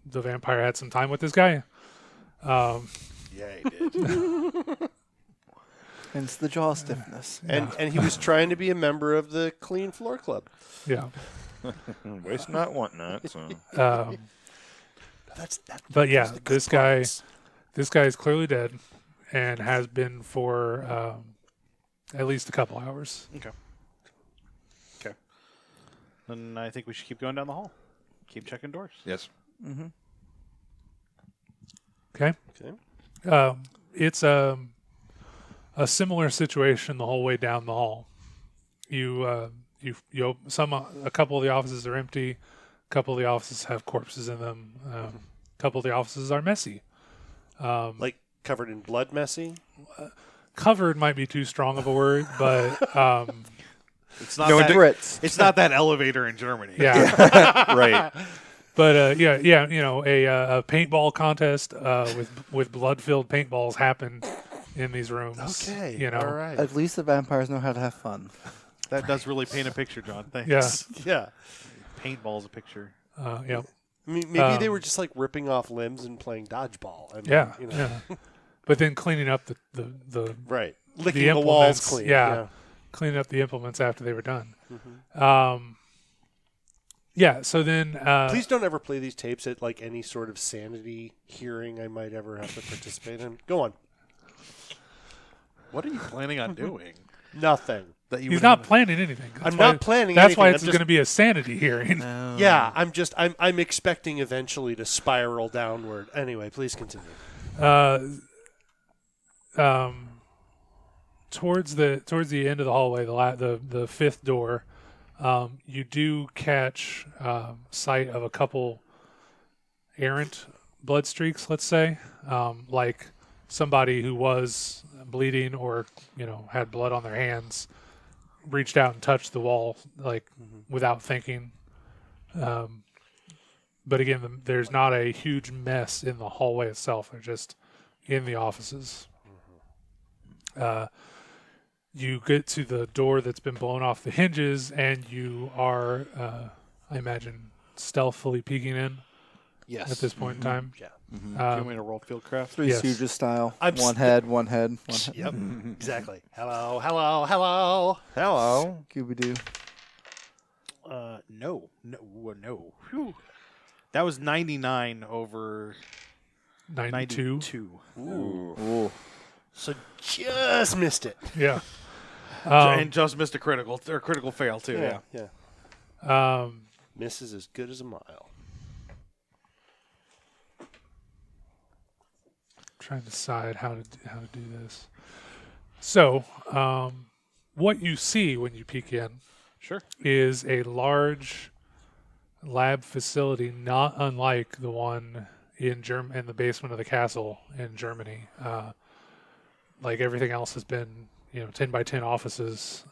the vampire had some time with this guy. Yeah, he did. Hence the jaw stiffness. And he was trying to be a member of the Clean Floor Club. Yeah. Waste not, want not. So. But yeah, this guy is clearly dead and has been for at least a couple hours. Okay. then I think we should keep going down the hall. Keep checking doors. Yes. Okay. Okay. It's a similar situation the whole way down the hall. A couple of the offices are empty. A couple of the offices have corpses in them. A couple of the offices are messy. Like covered in blood, messy. Covered might be too strong of a word, but It's not No, that. Brits. It's not that elevator in Germany. yeah. Right. But a paintball contest with blood-filled paintballs happened in these rooms. Okay. All right. At least the vampires know how to have fun. That does really paint a picture, John. Thanks. Yeah. Yeah. Paintball's a picture. Yeah. I mean, maybe they were just like ripping off limbs and playing dodgeball. I mean, Yeah. You know. Yeah. But then cleaning up the Right. Licking the walls implements, clean. yeah. Cleaning up the implements after they were done. Yeah. So then, Please don't ever play these tapes at like any sort of sanity hearing I might ever have to participate in. Go on. What are you planning on doing? Nothing. That you he's would not have- planning anything. I'm not planning That's anything. why I'm it's just- going to be a sanity hearing. Yeah, I'm expecting eventually to spiral downward. Anyway, please continue. Towards the end of the hallway, the fifth door, you do catch sight of a couple errant blood streaks. Let's say, like somebody who was bleeding or had blood on their hands, reached out and touched the wall without thinking. But again, there's not a huge mess in the hallway itself. They're just in the offices. You get to the door that's been blown off the hinges, and you are, I imagine, stealthily peeking in Yes. at this point in time. Yeah. Do you want me to roll fieldcraft? Three Yes. Stooges style. I'm One head, one head. Yep. Exactly. Hello. Hello. Hello. Hello. Scooby-Doo. No. Whew. That was 99 over 92. 92. Ooh. So just missed it. Yeah. And just missed a critical fail too. Yeah. Yeah. Miss is as good as a mile. Trying to decide how to do this. So, what you see when you peek in Sure. is a large lab facility, not unlike the one in the basement of the castle in Germany. Like everything else has been, 10 by 10 offices,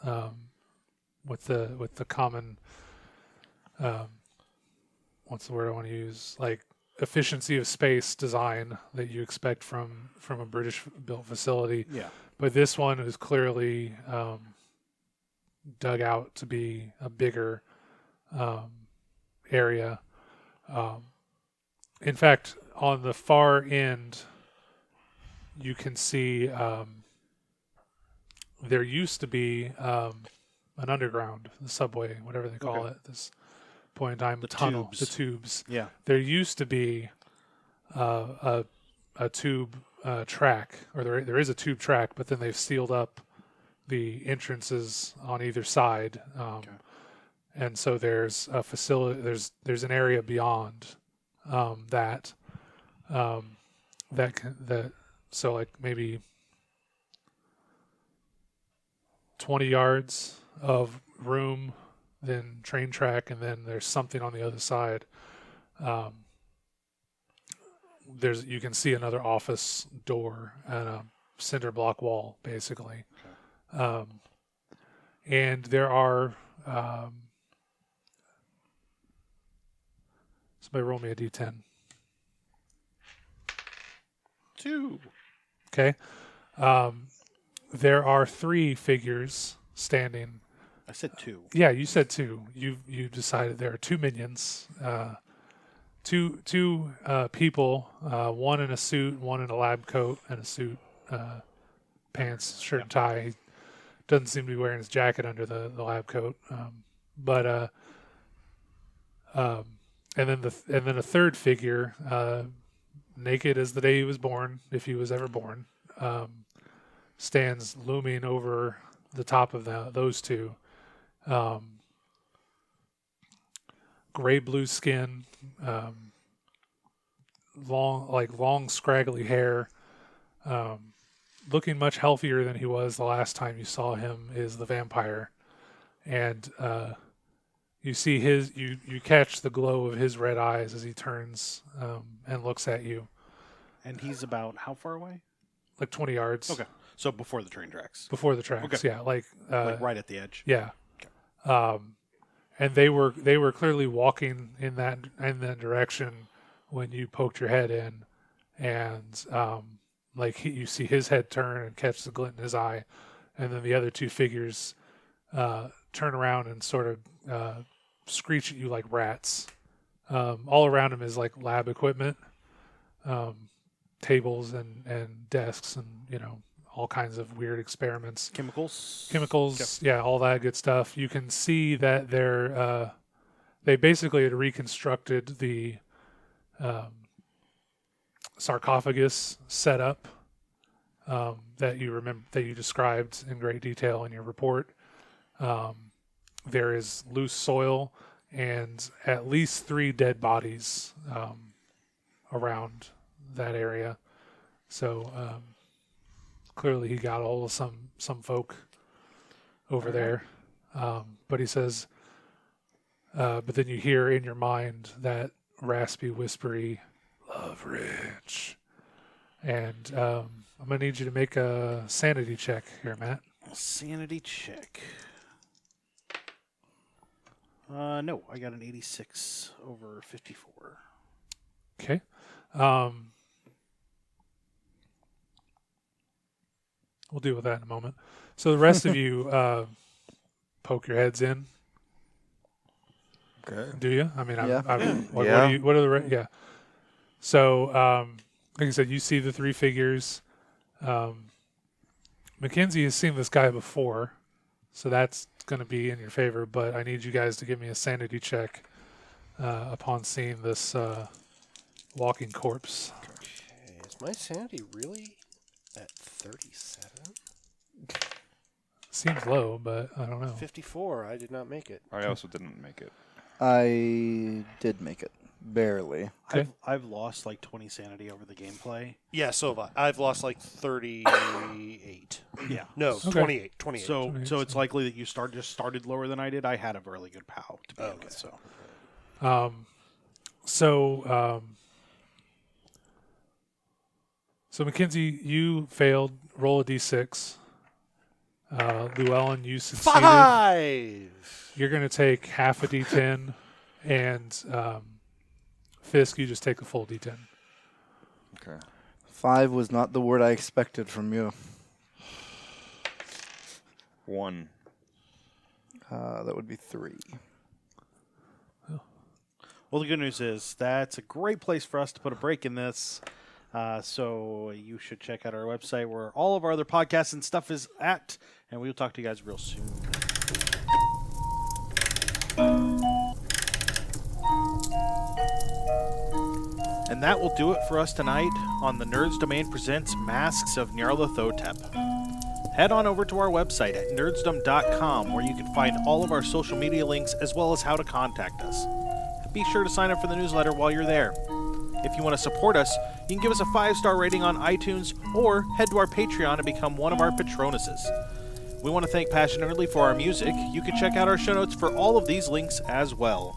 with the common, what's the word I want to use? Like efficiency of space design that you expect from a British built facility. Yeah. But this one is clearly dug out to be a bigger area. In fact, on the far end, you can see there used to be an underground, the subway, whatever they call it, this point in time, the tunnel, tubes. the tubes. Yeah. There used to be a tube track, or there is a tube track, but then they've sealed up the entrances on either side, and so there's a facility. There's an area beyond that. So like maybe 20 yards of room, then train track, and then there's something on the other side. You can see another office door and a cinder block wall, basically. And there are somebody roll me a d10. 2. Okay. There are 3 figures standing. I said 2. Yeah, you said 2. You decided there are 2 minions. Two people, one in a suit, one in a lab coat and a suit, pants, shirt, and tie. He doesn't seem to be wearing his jacket under the lab coat. And then a third figure, naked as the day he was born, if he was ever born, stands looming over the top of those two. gray-blue skin, long scraggly hair, looking much healthier than he was the last time you saw him, is the vampire. And you see you catch the glow of his red eyes as he turns and looks at you. And he's about how far away? Like 20 yards. Okay. So before the train tracks. Before the tracks, Okay. yeah. Like right at the edge. Yeah. And they were clearly walking in that direction when you poked your head in, and you see his head turn and catch the glint in his eye, and then the other two figures turn around and sort of screech at you like rats. All around him is like lab equipment, tables and desks, and all kinds of weird experiments. Chemicals, yeah, all that good stuff. You can see that they basically had reconstructed the sarcophagus setup that you described in great detail in your report. There is loose soil and at least 3 dead bodies around that area. So clearly he got all of some folk over there. But he says, but then you hear in your mind that raspy, whispery, Loveridge. And I'm going to need you to make a sanity check here, Matt. Sanity check. No, I got an 86 over 54. Okay. We'll deal with that in a moment. So the rest of you poke your heads in. Okay. Do you? I mean, Yeah. What are the yeah? So, like I said, you see the 3 figures. McKenzie has seen this guy before, so that's going to be in your favor. But I need you guys to give me a sanity check upon seeing this walking corpse. Okay, is my sanity really at 37? Seems low, but I don't know. 54. I did not make it. I also didn't make it. I did make it. Barely. Okay. I've lost like 20 sanity over the gameplay. Yeah, so have I. I've lost like 38. Yeah. No, Okay. 28. 28. So it's likely that you just started lower than I did. I had a really good POW to begin with. So McKenzie, you failed. Roll a d6. Llewellyn, you succeeded. 5! You're going to take half a d10, and Fisk, you just take the full d10. Okay. 5 was not the word I expected from you. 1. That would be 3. Well, the good news is that's a great place for us to put a break in this. So you should check out our website where all of our other podcasts and stuff is at, and we will talk to you guys real soon. And that will do it for us tonight on the Nerds Domain Presents Masks of Nyarlathotep. Head on over to our website at nerdsdom.com where you can find all of our social media links as well as how to contact us. Be sure to sign up for the newsletter while you're there. If you want to support us, you can give us a 5-star rating on iTunes or head to our Patreon and become one of our Patronuses. We want to thank Passionately for our music. You can check out our show notes for all of these links as well.